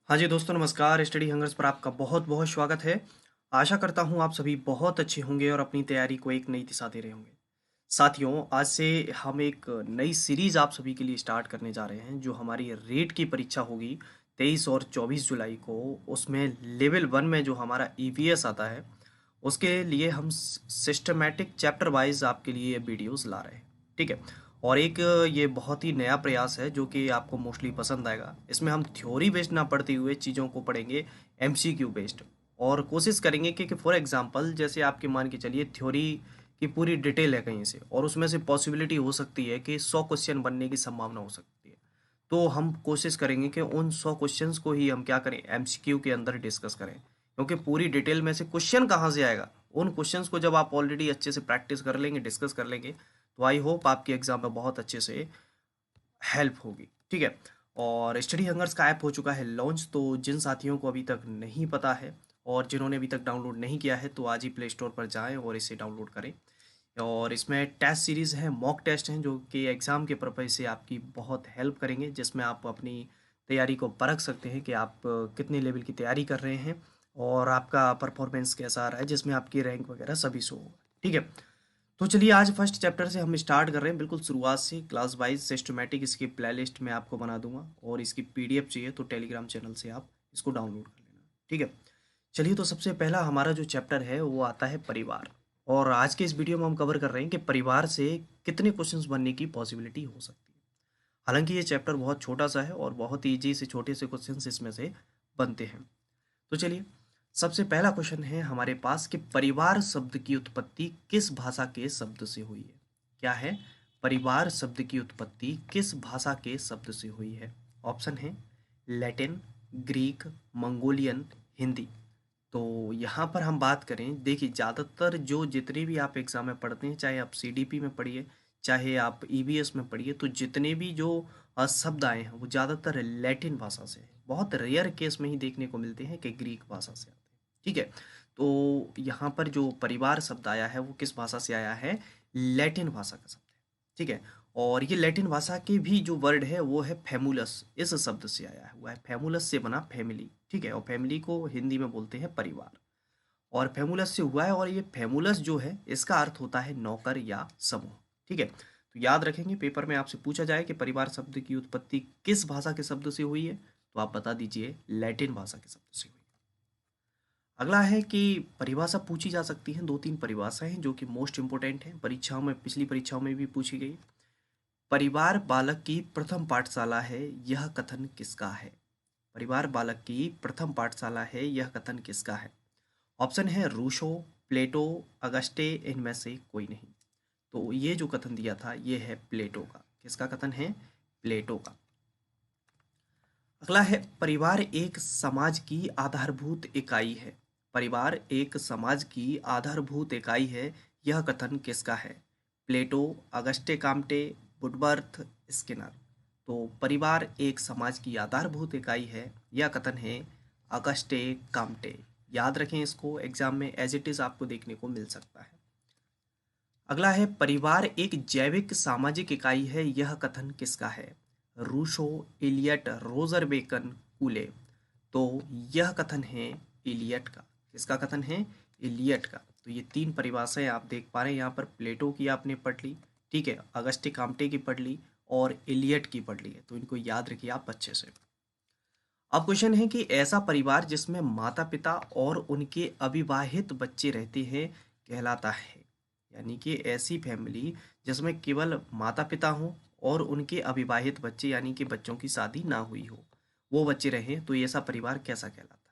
हाँ जी दोस्तों, नमस्कार। स्टडी हंगर्स पर आपका बहुत बहुत स्वागत है। आशा करता हूँ आप सभी बहुत अच्छे होंगे और अपनी तैयारी को एक नई दिशा दे रहे होंगे। साथियों, आज से हम एक नई सीरीज आप सभी के लिए स्टार्ट करने जा रहे हैं, जो हमारी रेट की परीक्षा होगी 23 और 24 जुलाई को। उसमें लेवल 1 में जो हमारा ईवीएस आता है, उसके लिए हम सिस्टमेटिक चैप्टर वाइज आपके लिए ये वीडियोस ला रहे हैं। ठीक है। और एक ये बहुत ही नया प्रयास है जो कि आपको मोस्टली पसंद आएगा। इसमें हम थ्योरी बेस्ड ना पढ़ते हुए चीज़ों को पढ़ेंगे एमसीक्यू बेस्ड। और कोशिश करेंगे कि फॉर एग्जांपल जैसे आपके मान के चलिए थ्योरी की पूरी डिटेल है कहीं से, और उसमें से पॉसिबिलिटी हो सकती है कि 100 क्वेश्चन बनने की संभावना हो सकती है। तो हम कोशिश करेंगे कि उन 100 क्वेश्चंस को ही हम क्या करें, एमसीक्यू के अंदर डिस्कस करें। क्योंकि पूरी डिटेल में से क्वेश्चन कहाँ से आएगा, उन क्वेश्चंस को जब आप ऑलरेडी अच्छे से प्रैक्टिस कर लेंगे, डिस्कस कर लेंगे, तो आई होप आपके एग्जाम में बहुत अच्छे से हेल्प होगी। ठीक है। और स्टडी हंगर्स का ऐप हो चुका है लॉन्च, तो जिन साथियों को अभी तक नहीं पता है और जिन्होंने अभी तक डाउनलोड नहीं किया है, तो आज ही प्ले स्टोर पर जाएं और इसे डाउनलोड करें। और इसमें टेस्ट सीरीज़ है, मॉक टेस्ट हैं, जो कि एग्ज़ाम के पर्पज़ से आपकी बहुत हेल्प करेंगे, जिसमें आप अपनी तैयारी को परख सकते हैं कि आप कितने लेवल की तैयारी कर रहे हैं और आपका परफॉर्मेंस कैसा आ रहा है, जिसमें आपकी रैंक वगैरह सभी शो होगा। ठीक है। तो चलिए आज फर्स्ट चैप्टर से हम स्टार्ट कर रहे हैं, बिल्कुल शुरुआत से। क्लास वाइज सिस्टमेटिक इसकी प्लेलिस्ट में आपको बना दूंगा, और इसकी पीडीएफ चाहिए तो टेलीग्राम चैनल से आप इसको डाउनलोड कर लेना। ठीक है। चलिए, तो सबसे पहला हमारा जो चैप्टर है वो आता है परिवार। और आज के इस वीडियो में हम कवर कर रहे हैं कि परिवार से कितने क्वेश्चंस बनने की पॉसिबिलिटी हो सकती है। हालांकि ये चैप्टर बहुत छोटा सा है और बहुत ईजी से छोटे से क्वेश्चंस इसमें से बनते हैं। तो चलिए, सबसे पहला क्वेश्चन है हमारे पास कि परिवार शब्द की उत्पत्ति किस भाषा के शब्द से हुई है। क्या है? परिवार शब्द की उत्पत्ति किस भाषा के शब्द से हुई है? ऑप्शन है लैटिन, ग्रीक, मंगोलियन, हिंदी। तो यहाँ पर हम बात करें, देखिए ज़्यादातर जो जितने भी आप एग्ज़ाम में पढ़ते हैं, चाहे आप सीडीपी में पढ़िए, चाहे आप ईवीएस में पढ़िए, तो जितने भी जो शब्द आए हैं वो ज़्यादातर लैटिन भाषा से है। बहुत रेयर केस में ही देखने को मिलते हैं कि ग्रीक भाषा से आते हैं। ठीक है। तो यहाँ पर जो परिवार शब्द आया है वो किस भाषा से आया है? लैटिन भाषा का शब्द है। ठीक है। और ये लैटिन भाषा के भी जो वर्ड है वो है फेमुलस, इस शब्द से आया हुआ है। फेमुलस से बना फैमिली। ठीक है। और फैमिली को हिंदी में बोलते हैं परिवार। और फेमुलस से हुआ है, और ये फेमुलस जो है इसका अर्थ होता है नौकर या समूह। ठीक है। तो याद रखेंगे, पेपर में आपसे पूछा जाए कि परिवार शब्द की उत्पत्ति किस भाषा के शब्द से हुई है, तो आप बता दीजिए लैटिन भाषा के शब्द से हुई है। अगला है कि परिभाषा पूछी जा सकती है, दो तीन परिभाषाएं हैं जो कि मोस्ट इंपोर्टेंट है, परीक्षाओं में, पिछली परीक्षाओं में भी पूछी गई। परिवार बालक की प्रथम पाठशाला है, यह कथन किसका है? परिवार बालक की प्रथम पाठशाला है, यह कथन किसका है? ऑप्शन है रूसो, प्लेटो, अगस्टे, इनमें से कोई नहीं। तो ये जो कथन दिया था ये है प्लेटो का। किसका कथन है? प्लेटो का। अगला है परिवार एक समाज की आधारभूत इकाई है। परिवार एक समाज की आधारभूत इकाई है, यह कथन किसका है? प्लेटो, अगस्टे काम्टे, वुडवर्थ, स्किनर। तो परिवार एक समाज की आधारभूत इकाई है, यह कथन है अगस्टे काम्टे। याद रखें, इसको एग्जाम में एज इट इज आपको देखने को मिल सकता है। अगला है परिवार एक जैविक सामाजिक इकाई है, यह कथन किसका है? Rousseau, Elliot, Roger bacon, कूले। तो यह कथन है इलियट का। किसका कथन है? इलियट का। तो ये तीन परिभाषाएं आप देख पा रहे हैं यहाँ पर। प्लेटो की आपने पढ़ ली, ठीक है, अगस्टे काम्टे की पढ़ ली, और इलियट की पढ़ ली है। तो इनको याद रखिए आप अच्छे से। अब क्वेश्चन है कि ऐसा परिवार जिसमें माता पिता और उनके अविवाहित बच्चे रहते हैं कहलाता है। यानी कि ऐसी फैमिली जिसमें केवल माता पिता हों और उनके अविवाहित बच्चे, यानी कि बच्चों की शादी ना हुई हो, वो बच्चे रहें, तो ऐसा परिवार कैसा कहलाता है?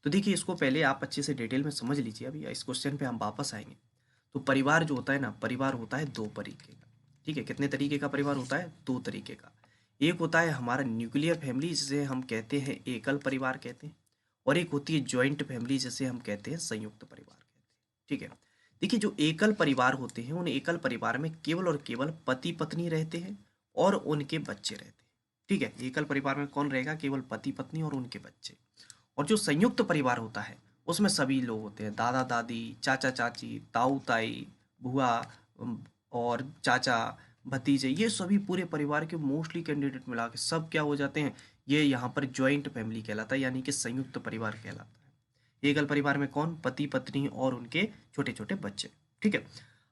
तो देखिए, इसको पहले आप अच्छे से डिटेल में समझ लीजिए, अभी इस क्वेश्चन पे हम वापस आएंगे। तो परिवार जो होता है ना, परिवार होता है दो तरीके का। ठीक है। कितने तरीके का परिवार होता है? दो तरीके का। एक होता है हमारा न्यूक्लियर फैमिली, जिसे हम कहते हैं एकल परिवार कहते हैं। और एक होती है जॉइंट फैमिली, जिसे हम कहते हैं संयुक्त परिवार कहते हैं। ठीक है। देखिए, जो एकल परिवार होते हैं, उन एकल परिवार में केवल और केवल पति पत्नी रहते हैं और उनके बच्चे रहते हैं। ठीक है। एकल परिवार में कौन रहेगा? केवल पति पत्नी और उनके बच्चे। और जो संयुक्त परिवार होता है उसमें सभी लोग होते हैं, दादा दादी, चाचा चाची, ताऊ ताई, बुआ, और चाचा, भतीजे, ये सभी पूरे परिवार के मोस्टली कैंडिडेट मिला के सब क्या हो जाते हैं, ये यहाँ पर ज्वाइंट फैमिली कहलाता है, यानी कि संयुक्त परिवार कहलाता है। एकल परिवार में कौन, पति पत्नी और उनके छोटे छोटे बच्चे। ठीक है,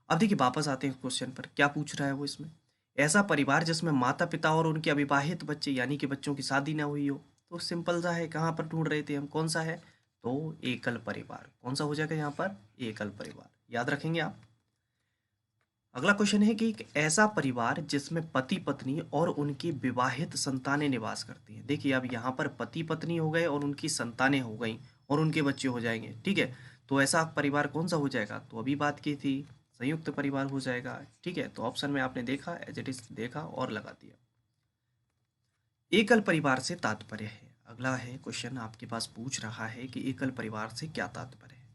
अब देखिए वापस आते हैं क्वेश्चन पर, क्या पूछ रहा है वो इसमें। ऐसा परिवार जिसमें माता पिता और उनके अविवाहित बच्चे यानी कि बच्चों की शादी ना हुई हो। तो सिंपल सा है, कहाँ पर ढूंढ रहे थे हम, कौन सा है, तो एकल परिवार। कौन सा हो जाएगा यहाँ पर, एकल परिवार, याद रखेंगे आप। अगला क्वेश्चन है कि एक ऐसा परिवार जिसमें पति पत्नी और उनकी विवाहित संतानें निवास करती हैं। देखिए अब यहाँ पर पति पत्नी हो गए और उनकी संतानें हो गई और उनके बच्चे हो जाएंगे। ठीक है, तो ऐसा परिवार कौन सा हो जाएगा, तो अभी बात की थी संयुक्त परिवार हो जाएगा। ठीक है, तो ऑप्शन में आपने देखा, एज इट इज देखा और लगा दिया। एकल परिवार से तात्पर्य है, अगला है क्वेश्चन आपके पास पूछ रहा है कि एकल परिवार से क्या तात्पर्य है।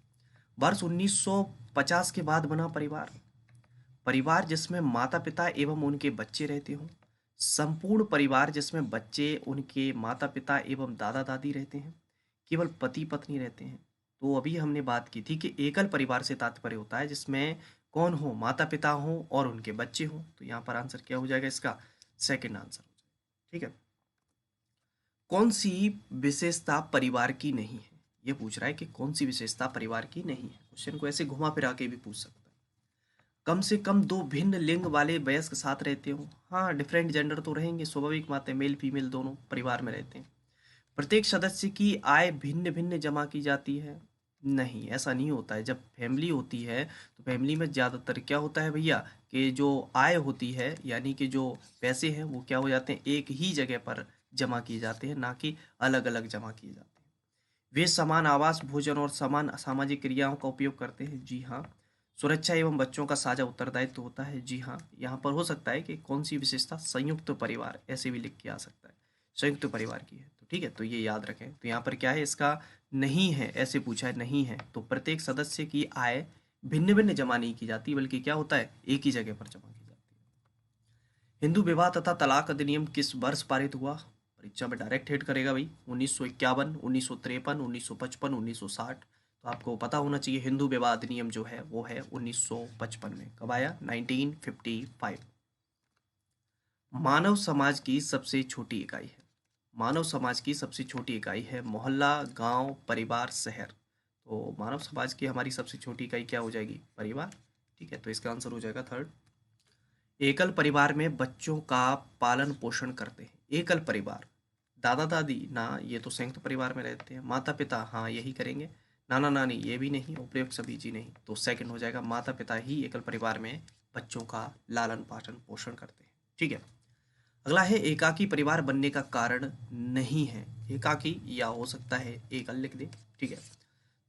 वर्ष 1950 के बाद बना परिवार, परिवार जिसमें माता पिता एवं उनके बच्चे रहते हों। संपूर्ण परिवार जिसमें बच्चे, उनके माता पिता एवं दादा दादी रहते हैं। केवल पति पत्नी रहते हैं। तो अभी हमने बात की थी कि एकल परिवार से तात्पर्य होता है जिसमें कौन हो, माता पिता हो और उनके बच्चे हों। तो यहाँ पर आंसर क्या हो जाएगा इसका, सेकंड आंसर हो जाएगा। ठीक है, कौन सी विशेषता परिवार की नहीं है, ये पूछ रहा है कि कौन सी विशेषता परिवार की नहीं है। क्वेश्चन को ऐसे घुमा फिरा के भी पूछ सकता है। कम से कम दो भिन्न लिंग वाले वयस्क साथ रहते हो। हाँ, डिफरेंट जेंडर तो रहेंगे, स्वाभाविक बात है, मेल फीमेल दोनों परिवार में रहते हैं। प्रत्येक सदस्य की आय भिन्न भिन्न जमा की जाती है। नहीं, ऐसा नहीं होता है। जब फैमिली होती है तो फैमिली में ज़्यादातर क्या होता है भैया, कि जो आय होती है यानी कि जो पैसे हैं वो क्या हो जाते हैं, एक ही जगह पर जमा किए जाते हैं, ना कि अलग अलग जमा किए जाते हैं। वे समान आवास, भोजन और समान सामाजिक क्रियाओं का उपयोग करते हैं। जी हाँ। सुरक्षा एवं बच्चों का साझा उत्तरदायित्व होता है। जी हाँ। यहाँ पर हो सकता है कि कौन सी विशेषता, संयुक्त परिवार, ऐसे भी लिख के आ सकता है, संयुक्त परिवार की है। तो ठीक है, तो ये याद रखें। तो यहाँ पर क्या है इसका, नहीं है, ऐसे पूछा है, नहीं है। तो प्रत्येक सदस्य की आय भिन्न भिन्न जमा नहीं की जाती, बल्कि क्या होता है, एक ही जगह पर जमा की जाती है। हिंदू विवाह तथा तलाक अधिनियम किस वर्ष पारित हुआ, परीक्षा में डायरेक्ट हिट करेगा भाई। 1951, 1953, 1955, 1960। तो आपको पता होना चाहिए, हिंदू विवाह अधिनियम जो है वो है 1955 में। कब आया, 1955। मानव समाज की सबसे छोटी इकाई है, मानव समाज की सबसे छोटी इकाई है मोहल्ला, गांव, परिवार, शहर। तो मानव समाज की हमारी सबसे छोटी इकाई क्या हो जाएगी, परिवार। ठीक है, तो इसका आंसर हो जाएगा थर्ड। एकल परिवार में बच्चों का पालन पोषण करते हैं। एकल परिवार, दादा दादी ना, ये तो संयुक्त परिवार में रहते हैं। माता पिता, हाँ यही करेंगे। नाना नानी, ये भी नहीं, उपयुक्त सभी जी नहीं। तो सेकंड हो जाएगा, माता पिता ही एकल परिवार में बच्चों का लालन पालन पोषण करते हैं। ठीक है, अगला है एकाकी परिवार बनने का कारण नहीं है। एकाकी या हो सकता है एकल, लिख दे। ठीक है,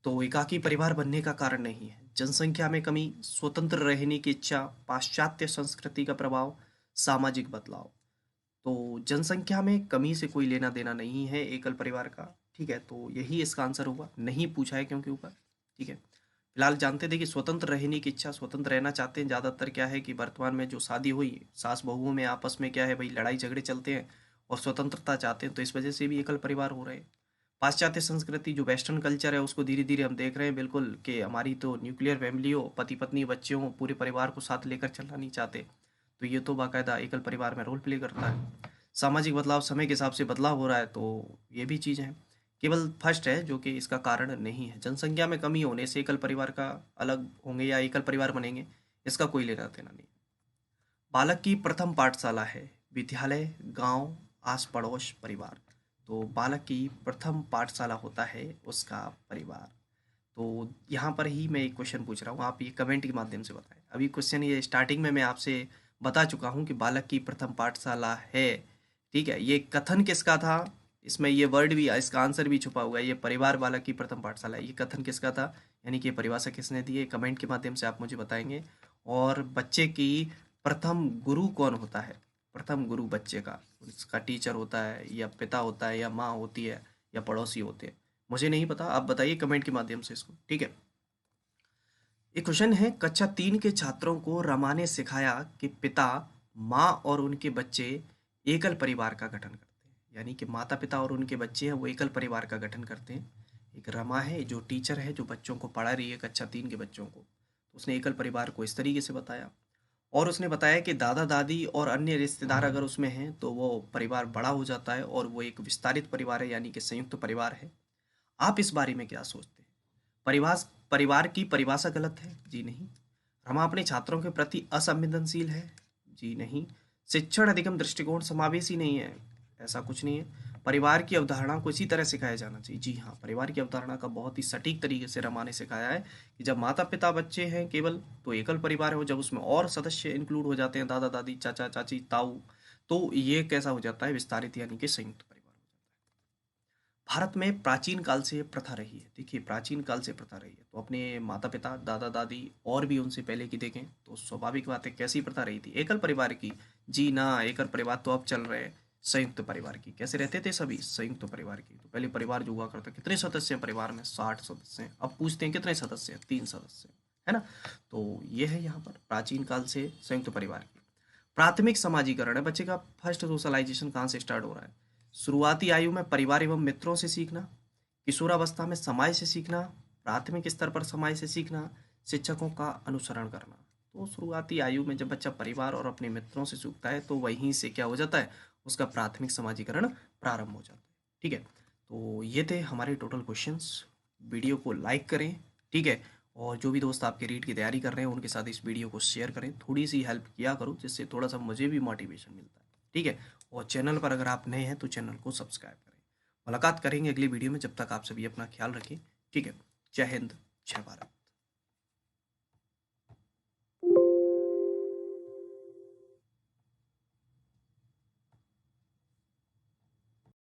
तो एकाकी परिवार बनने का कारण नहीं है। जनसंख्या में कमी, स्वतंत्र रहने की इच्छा, पाश्चात्य संस्कृति का प्रभाव, सामाजिक बदलाव। तो जनसंख्या में कमी से कोई लेना देना नहीं है एकल परिवार का। ठीक है, तो यही इसका आंसर होगा, नहीं पूछा है क्योंकि ऊपर। ठीक है, फिलहाल जानते थे कि स्वतंत्र रहने की इच्छा, स्वतंत्र रहना चाहते हैं। ज़्यादातर क्या है कि वर्तमान में जो शादी हुई, सास बहुओं में आपस में क्या है भाई, लड़ाई झगड़े चलते हैं और स्वतंत्रता चाहते हैं, तो इस वजह से भी एकल परिवार हो रहे हैं। पाश्चात्य संस्कृति, जो वेस्टर्न कल्चर है, उसको धीरे धीरे हम देख रहे हैं बिल्कुल, कि हमारी तो न्यूक्लियर फैमिली हो, पति पत्नी बच्चे हों, पूरे परिवार को साथ लेकर चलना नहीं चाहते। तो ये तो बाकायदा एकल परिवार में रोल प्ले करता है। सामाजिक बदलाव, समय के हिसाब से बदलाव हो रहा है, तो ये भी चीज़ है। केवल फर्स्ट है जो कि इसका कारण नहीं है। जनसंख्या में कमी होने से एकल परिवार का अलग होंगे या एकल परिवार बनेंगे, इसका कोई लेना देना नहीं। बालक की प्रथम पाठशाला है, विद्यालय, गांव, आस पड़ोस, परिवार। तो बालक की प्रथम पाठशाला होता है उसका परिवार। तो यहाँ पर ही मैं एक क्वेश्चन पूछ रहा हूँ, आप ये कमेंट के माध्यम से बताएं। अभी क्वेश्चन ये स्टार्टिंग में मैं आपसे बता चुका हूँ कि बालक की प्रथम पाठशाला है। ठीक है, ये कथन किसका था, इसमें ये वर्ड भी, इसका आंसर भी छुपा हुआ है। ये परिवार बालक की प्रथम पाठशाला है, ये कथन किसका था, यानी कि ये परिभाषा किसने दी है, कमेंट के माध्यम से आप मुझे बताएंगे। और बच्चे की प्रथम गुरु कौन होता है, प्रथम गुरु बच्चे का, उसका टीचर होता है या पिता होता है या माँ होती है या पड़ोसी होते हैं, मुझे नहीं पता, आप बताइए कमेंट के माध्यम से इसको। ठीक है, एक क्वेश्चन है, कक्षा 3 के छात्रों को रमा ने सिखाया कि पिता, माँ और उनके बच्चे एकल परिवार का गठन करते हैं। यानी कि माता पिता और उनके बच्चे हैं वो एकल परिवार का गठन करते हैं। एक रमा है जो टीचर है, जो बच्चों को पढ़ा रही है, कक्षा 3 के बच्चों को, तो उसने एकल परिवार को इस तरीके से बताया। और उसने बताया कि दादा दादी और अन्य रिश्तेदार अगर उसमें हैं तो वो परिवार बड़ा हो जाता है और वो एक विस्तारित परिवार है, यानी कि संयुक्त परिवार है। आप इस बारे में क्या सोचते हैं? परिवार परिवार की परिभाषा गलत है? जी नहीं। रमा अपने छात्रों के प्रति असंवेदनशील है? जी नहीं। शिक्षण अधिगम दृष्टिकोण समावेशी नहीं है? ऐसा कुछ नहीं है। परिवार की अवधारणा को इसी तरह सिखाया जाना चाहिए? जी हाँ, परिवार की अवधारणा का बहुत ही सटीक तरीके से रमा ने सिखाया है कि जब माता पिता बच्चे हैं केवल तो एकल परिवार है, और जब उसमें और सदस्य इंक्लूड हो जाते हैं, दादा दादी चाचा चाची ताऊ, तो ये कैसा हो जाता है? विस्तारित, यानी कि संयुक्त परिवार हो जाता है। भारत में प्राचीन काल से ये प्रथा रही है। देखिए, प्राचीन काल से प्रथा रही है तो अपने माता पिता दादा दादी और भी उनसे पहले की देखें तो स्वाभाविक बात है कैसी प्रथा रही थी? एकल परिवार की। जी ना, एकल परिवार तो अब चल रहे हैं। संयुक्त परिवार की। कैसे रहते थे सभी? संयुक्त परिवार की। तो पहले परिवार जो हुआ करता, कितने सदस्य हैं परिवार में? 60 सदस्य हैं। अब पूछते हैं कितने सदस्य हैं? 3 सदस्य हैं, है ना? तो ये है यहाँ पर प्राचीन काल से संयुक्त परिवार की। प्राथमिक समाजीकरण है। बच्चे का फर्स्ट सोशलाइजेशन कहाँ से स्टार्ट हो रहा है? शुरुआती आयु में परिवार एवं मित्रों से सीखना, किशोरावस्था में समाज से सीखना, प्राथमिक स्तर पर समाज से सीखना, शिक्षकों का अनुसरण करना। तो शुरुआती आयु में जब बच्चा परिवार और अपने मित्रों से सीखता है तो वहीं से क्या हो जाता है? उसका प्राथमिक समाजीकरण प्रारंभ हो जाता है। ठीक है, तो ये थे हमारे टोटल क्वेश्चंस। वीडियो को लाइक करें, ठीक है, और जो भी दोस्त आपके रीट की तैयारी कर रहे हैं उनके साथ इस वीडियो को शेयर करें, थोड़ी सी हेल्प किया करो जिससे थोड़ा सा मुझे भी मोटिवेशन मिलता है। ठीक है, और चैनल पर अगर आप नए हैं तो चैनल को सब्सक्राइब करें। मुलाकात करेंगे अगली वीडियो में, जब तक आप सभी अपना ख्याल रखें। ठीक है, जय हिंद, जय भारत।